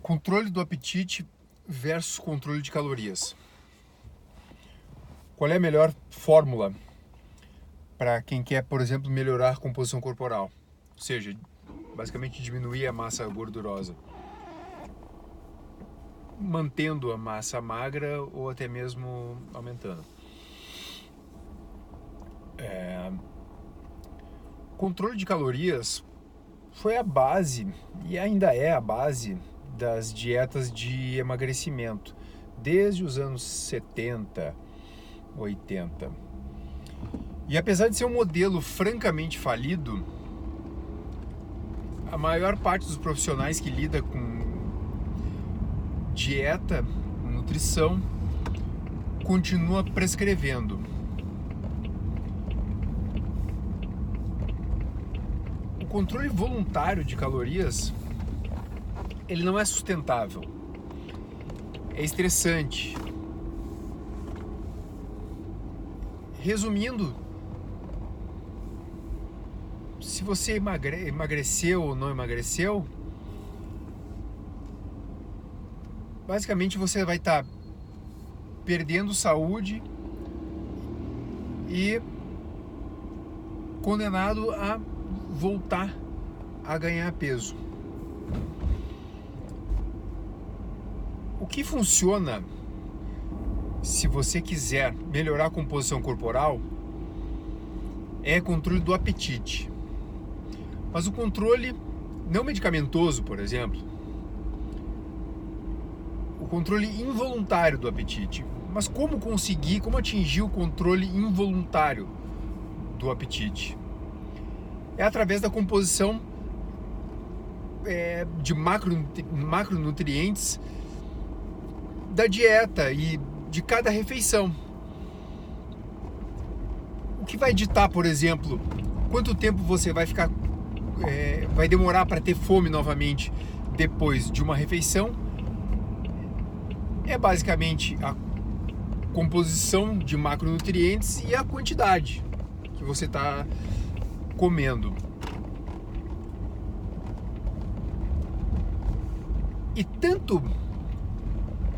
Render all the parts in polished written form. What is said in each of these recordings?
Controle do apetite versus controle de calorias. Qual é a melhor fórmula para quem quer, por exemplo, melhorar a composição corporal? Ou seja, basicamente diminuir a massa gordurosa, mantendo a massa magra ou até mesmo aumentando. Controle de calorias foi a base e ainda é a base das dietas de emagrecimento desde os anos 70, 80. E apesar de ser um modelo francamente falido, a maior parte dos profissionais que lida com dieta, nutrição, continua prescrevendo. O controle voluntário de calorias, ele não é sustentável, é estressante. Resumindo, se você emagreceu ou não emagreceu, basicamente você vai estar perdendo saúde e condenado a voltar a ganhar peso. O que funciona, se você quiser melhorar a composição corporal, é controle do apetite. Mas o controle não medicamentoso, por exemplo, o controle involuntário do apetite. Mas como atingir o controle involuntário do apetite? É através da composição de macronutrientes da dieta e de cada refeição. O que vai ditar, por exemplo, quanto tempo você vai demorar para ter fome novamente depois de uma refeição, é basicamente a composição de macronutrientes e a quantidade que você está comendo. E tanto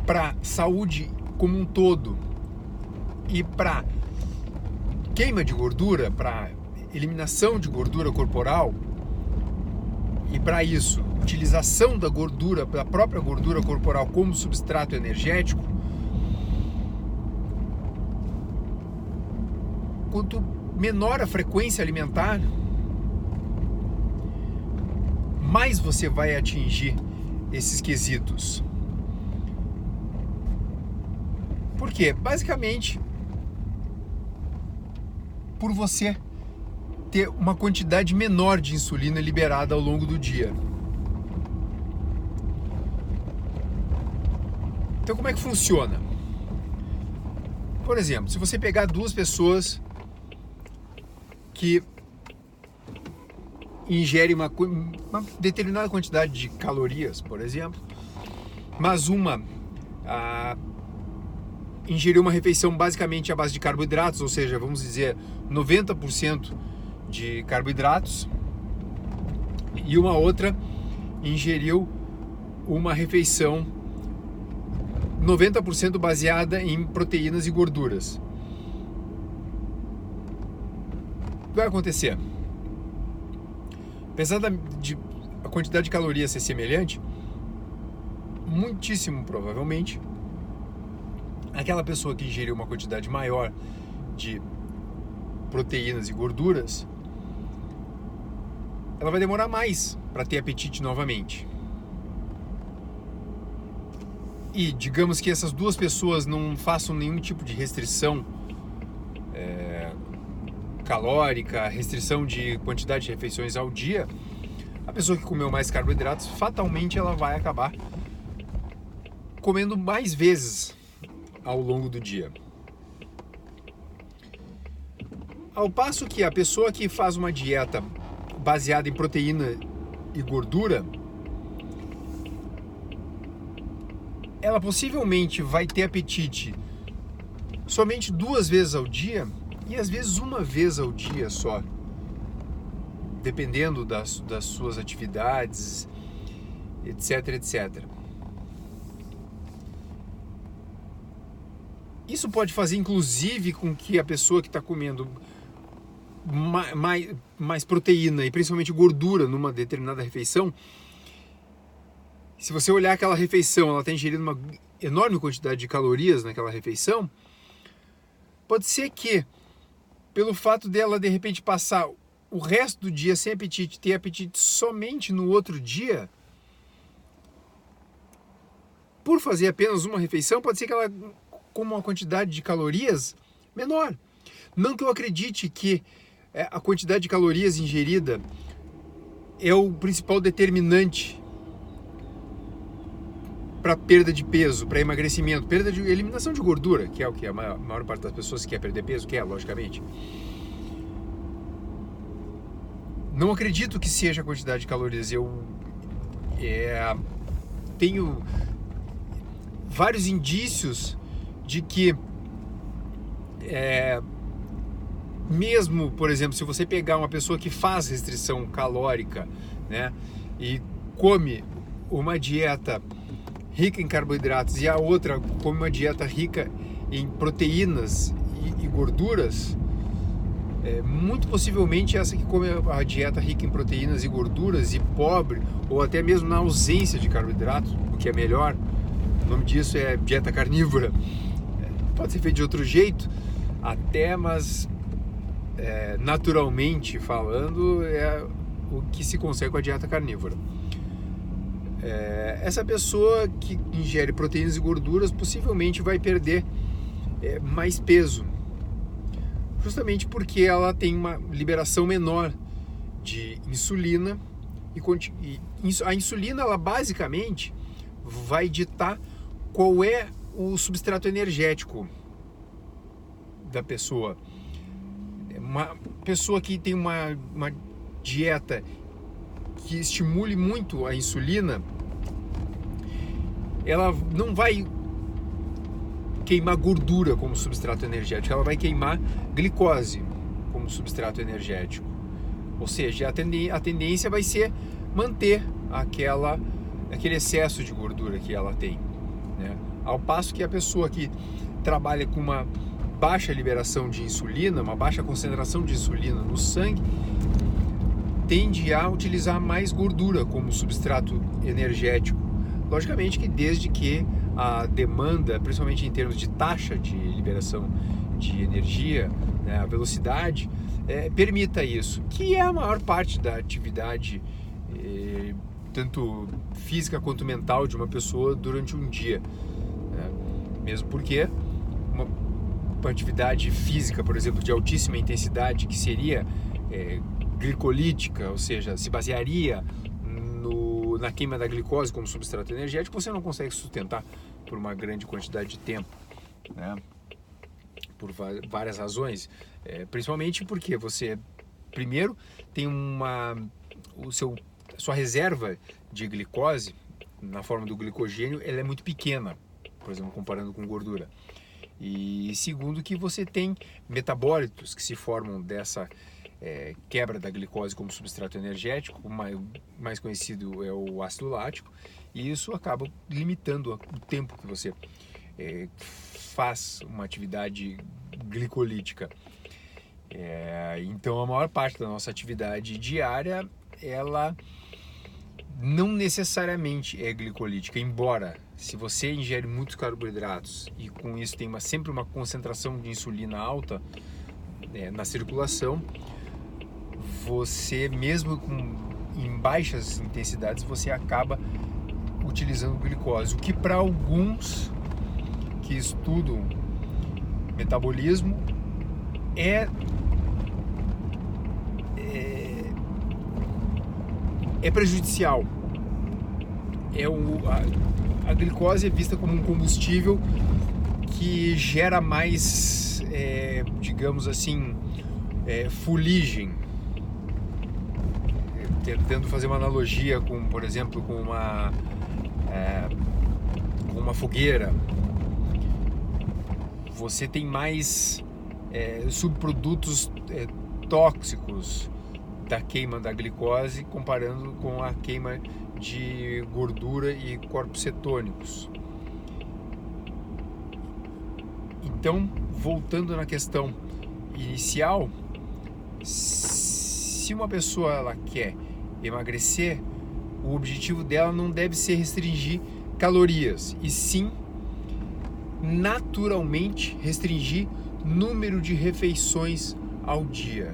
para saúde como um todo e para queima de gordura, para eliminação de gordura corporal, e para isso, utilização da gordura, da própria gordura corporal como substrato energético, quanto menor a frequência alimentar, mais você vai atingir esses quesitos. Por quê? Basicamente, por você ter uma quantidade menor de insulina liberada ao longo do dia. Então, como é que funciona? Por exemplo, se você pegar duas pessoas que ingerem uma determinada quantidade de calorias, por exemplo, mas uma ingeriu uma refeição basicamente à base de carboidratos, ou seja, vamos dizer 90% de carboidratos, e uma outra ingeriu uma refeição 90% baseada em proteínas e gorduras. O que vai acontecer? Apesar de a quantidade de calorias ser semelhante, muitíssimo provavelmente aquela pessoa que ingeriu uma quantidade maior de proteínas e gorduras, ela vai demorar mais para ter apetite novamente. E digamos que essas duas pessoas não façam nenhum tipo de restrição calórica, restrição de quantidade de refeições ao dia, a pessoa que comeu mais carboidratos, fatalmente ela vai acabar comendo mais vezes ao longo do dia. Ao passo que a pessoa que faz uma dieta baseada em proteína e gordura, ela possivelmente vai ter apetite somente 2 vezes ao dia e às vezes 1 vez ao dia só, dependendo das suas atividades, etc, etc. Isso pode fazer, inclusive, com que a pessoa que está comendo mais proteína e principalmente gordura numa determinada refeição, se você olhar aquela refeição, ela está ingerindo uma enorme quantidade de calorias naquela refeição, pode ser que, pelo fato dela de repente passar o resto do dia sem apetite, ter apetite somente no outro dia, por fazer apenas uma refeição, pode ser que ela coma uma quantidade de calorias menor. Não que eu acredite que a quantidade de calorias ingerida é o principal determinante para perda de peso, para emagrecimento, perda de eliminação de gordura, que é o que a maior parte das pessoas que quer perder peso quer, logicamente. Não acredito que seja a quantidade de calorias. Eu tenho vários indícios de que mesmo, por exemplo, se você pegar uma pessoa que faz restrição calórica, né, e come uma dieta rica em carboidratos e a outra come uma dieta rica em proteínas e gorduras, muito possivelmente essa que come a dieta rica em proteínas e gorduras e pobre, ou até mesmo na ausência de carboidratos, o que é melhor, o nome disso é dieta carnívora. Pode ser feito de outro jeito até, mas naturalmente falando é o que se consegue com a dieta carnívora. Essa pessoa que ingere proteínas e gorduras possivelmente vai perder mais peso, justamente porque ela tem uma liberação menor de insulina e a insulina, ela basicamente vai ditar qual é o substrato energético da pessoa. Uma pessoa que tem uma dieta que estimule muito a insulina, ela não vai queimar gordura como substrato energético, ela vai queimar glicose como substrato energético. Ou seja, a tendência vai ser manter aquele excesso de gordura que ela tem, né? Ao passo que a pessoa que trabalha com uma baixa liberação de insulina, uma baixa concentração de insulina no sangue, tende a utilizar mais gordura como substrato energético. Logicamente que desde que a demanda, principalmente em termos de taxa de liberação de energia, né, a velocidade, permita isso, que é a maior parte da atividade, tanto física quanto mental, de uma pessoa durante um dia. Mesmo porque uma atividade física, por exemplo, de altíssima intensidade, que seria glicolítica, ou seja, se basearia na queima da glicose como substrato energético, você não consegue sustentar por uma grande quantidade de tempo, né? Por várias razões, principalmente porque você, primeiro, tem sua reserva de glicose, na forma do glicogênio, ela é muito pequena, por exemplo, comparando com gordura. E segundo, que você tem metabólitos que se formam dessa quebra da glicose como substrato energético, o mais conhecido é o ácido lático, e isso acaba limitando o tempo que você faz uma atividade glicolítica. Então a maior parte da nossa atividade diária, ela não necessariamente é glicolítica, embora se você ingere muitos carboidratos e com isso tem sempre uma concentração de insulina alta na circulação, você mesmo em baixas intensidades você acaba utilizando glicose, o que para alguns que estudam metabolismo é prejudicial. A glicose é vista como um combustível que gera mais, digamos assim, fuligem. Tentando fazer uma analogia com, por exemplo, com uma fogueira, você tem mais subprodutos tóxicos da queima da glicose comparando com a queima de gordura e corpos cetônicos. Então, voltando na questão inicial, se uma pessoa ela quer emagrecer, o objetivo dela não deve ser restringir calorias, e sim naturalmente restringir número de refeições ao dia.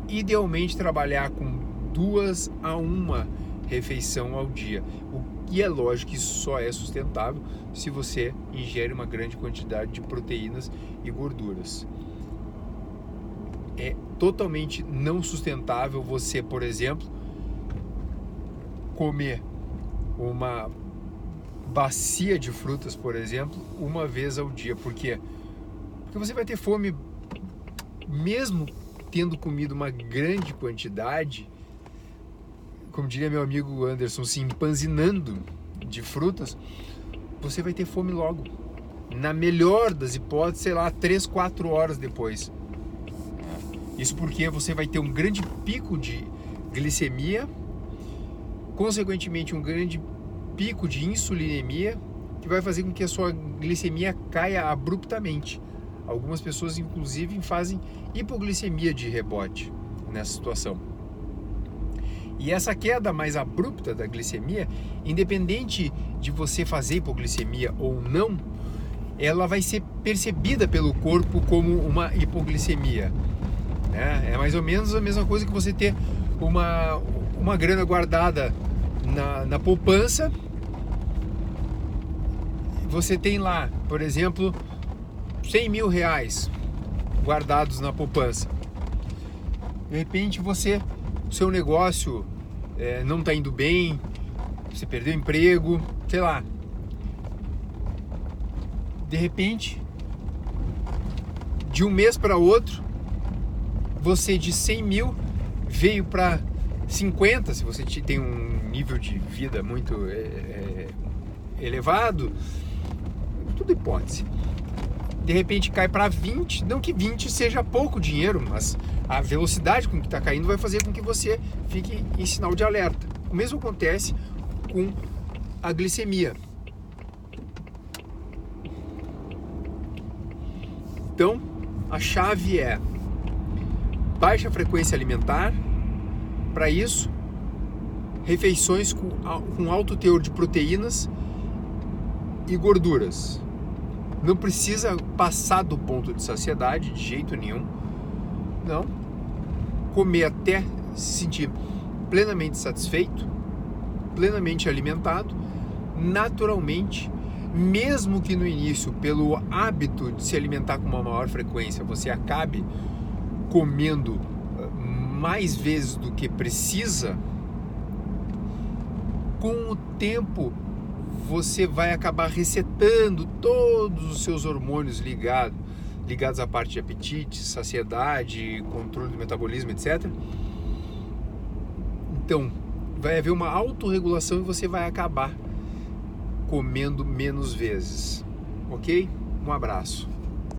Idealmente trabalhar com 2 a 1 refeição ao dia. E é lógico que isso só é sustentável se você ingere uma grande quantidade de proteínas e gorduras. É totalmente não sustentável você, por exemplo, comer uma bacia de frutas, por exemplo, uma vez ao dia. Por quê? Porque você vai ter fome mesmo tendo comido uma grande quantidade, como diria meu amigo Anderson, se empanzinando de frutas, você vai ter fome logo. Na melhor das hipóteses, sei lá, 3, 4 horas depois. Isso porque você vai ter um grande pico de glicemia, consequentemente um grande pico de insulinemia, que vai fazer com que a sua glicemia caia abruptamente. Algumas pessoas, inclusive, fazem hipoglicemia de rebote nessa situação. E essa queda mais abrupta da glicemia, independente de você fazer hipoglicemia ou não, ela vai ser percebida pelo corpo como uma hipoglicemia. É mais ou menos a mesma coisa que você ter uma grana guardada na poupança. Você tem lá, por exemplo, 100 mil reais guardados na poupança. De repente o seu negócio não está indo bem, você perdeu o emprego, sei lá. De repente, de um mês para outro, você de 100 mil veio para 50, se você tem um nível de vida muito elevado, tudo hipótese. De repente cai para 20, não que 20 seja pouco dinheiro, mas a velocidade com que está caindo vai fazer com que você fique em sinal de alerta. O mesmo acontece com a glicemia. Então, a chave é baixa frequência alimentar. Para isso, refeições com alto teor de proteínas e gorduras. Não precisa passar do ponto de saciedade de jeito nenhum. Não. Comer até se sentir plenamente satisfeito, plenamente alimentado, naturalmente, mesmo que no início, pelo hábito de se alimentar com uma maior frequência, você acabe comendo mais vezes do que precisa, com o tempo você vai acabar resetando todos os seus hormônios ligados à parte de apetite, saciedade, controle do metabolismo, etc. Então, vai haver uma autorregulação e você vai acabar comendo menos vezes. Ok? Um abraço.